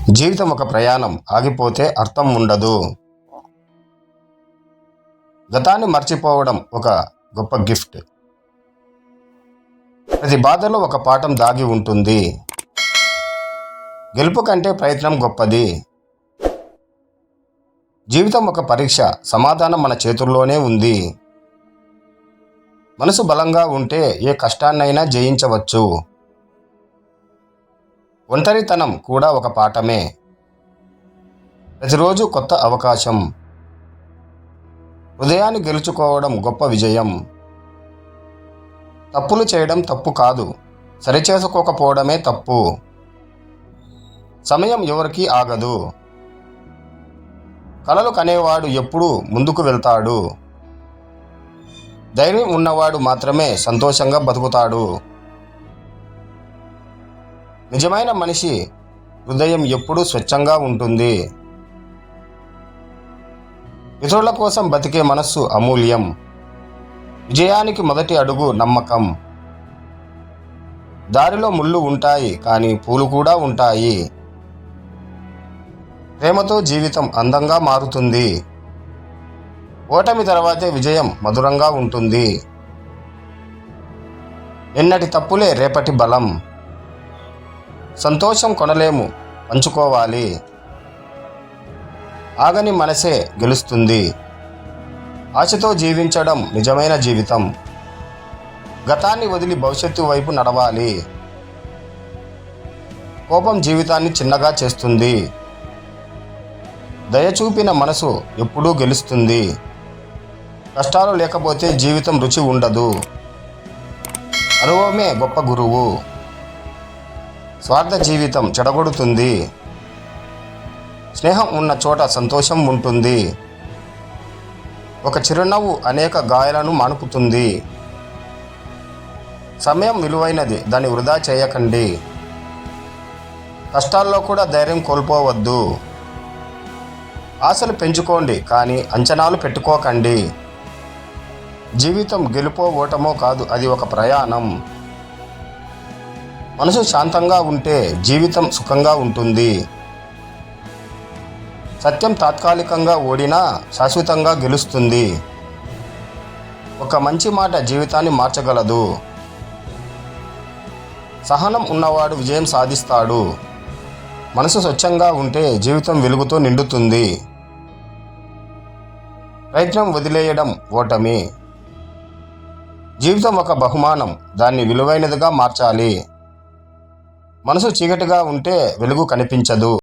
జీవితం ఒక ప్రయాణం, ఆగిపోతే అర్థం ఉండదు. గతాన్ని మర్చిపోవడం ఒక గొప్ప గిఫ్ట్. ప్రతి బాధలో ఒక పాఠం దాగి ఉంటుంది. గెలుపు కంటే ప్రయత్నం గొప్పది. జీవితం ఒక పరీక్ష, సమాధానం మన చేతుల్లోనే ఉంది. మనసు బలంగా ఉంటే ఏ కష్టాన్నైనా జయించవచ్చు. ఒంటరితనం కూడా ఒక పాఠమే. ప్రతిరోజు కొత్త అవకాశం. హృదయాన్ని గెలుచుకోవడం గొప్ప విజయం. తప్పులు చేయడం తప్పు కాదు, సరిచేసుకోకపోవడమే తప్పు. సమయం ఎవరికీ ఆగదు. కలలు కనేవాడు ఎప్పుడూ ముందుకు వెళ్తాడు. ధైర్యం ఉన్నవాడు మాత్రమే సంతోషంగా బతుకుతాడు. నిజమైన మనిషి హృదయం ఎప్పుడూ స్వచ్ఛంగా ఉంటుంది. ఇతరుల కోసం బతికే మనస్సు అమూల్యం. విజయానికి మొదటి అడుగు నమ్మకం. దారిలో ముళ్ళు ఉంటాయి, కానీ పూలు కూడా ఉంటాయి. ప్రేమతో జీవితం అందంగా మారుతుంది. ఓటమి తర్వాతే విజయం మధురంగా ఉంటుంది. నిన్నటి తప్పులే రేపటి బలం. సంతోషం కొనలేము, పంచుకోవాలి. ఆగని మనసే గెలుస్తుంది. ఆశతో జీవించడం నిజమైన జీవితం. గతాన్ని వదిలి భవిష్యత్తు వైపు నడవాలి. కోపం జీవితాన్ని చిన్నగా చేస్తుంది. దయ చూపిన మనసు ఎప్పుడూ గెలుస్తుంది. కష్టాలు లేకపోతే జీవితం రుచి ఉండదు. అనుభవమే గొప్ప గురువు. స్వార్థ జీవితం చెడగొడుతుంది. స్నేహం ఉన్న చోట సంతోషం ఉంటుంది. ఒక చిరునవ్వు అనేక గాయాలను మానుపుతుంది. సమయం విలువైనది, దాన్ని వృధా చేయకండి. కష్టాల్లో కూడా ధైర్యం కోల్పోవద్దు. ఆశలు పెంచుకోండి, కానీ అంచనాలు పెట్టుకోకండి. జీవితం గెలుపో ఓటమో కాదు, అది ఒక ప్రయాణం. మనసు శాంతంగా ఉంటే జీవితం సుఖంగా ఉంటుంది. సత్యం తాత్కాలికంగా ఓడినా శాశ్వతంగా గెలుస్తుంది. ఒక మంచి మాట జీవితాన్ని మార్చగలదు. సహనం ఉన్నవాడు విజయం సాధిస్తాడు. మనసు స్వచ్ఛంగా ఉంటే జీవితం వెలుగుతో నిండుతుంది. ప్రయత్నం వదిలేయడం ఓటమి. జీవితం ఒక బహుమానం, దాన్ని విలువైనదిగా మార్చాలి. మనసు చీకటిగా ఉంటే వెలుగు కనిపించదు.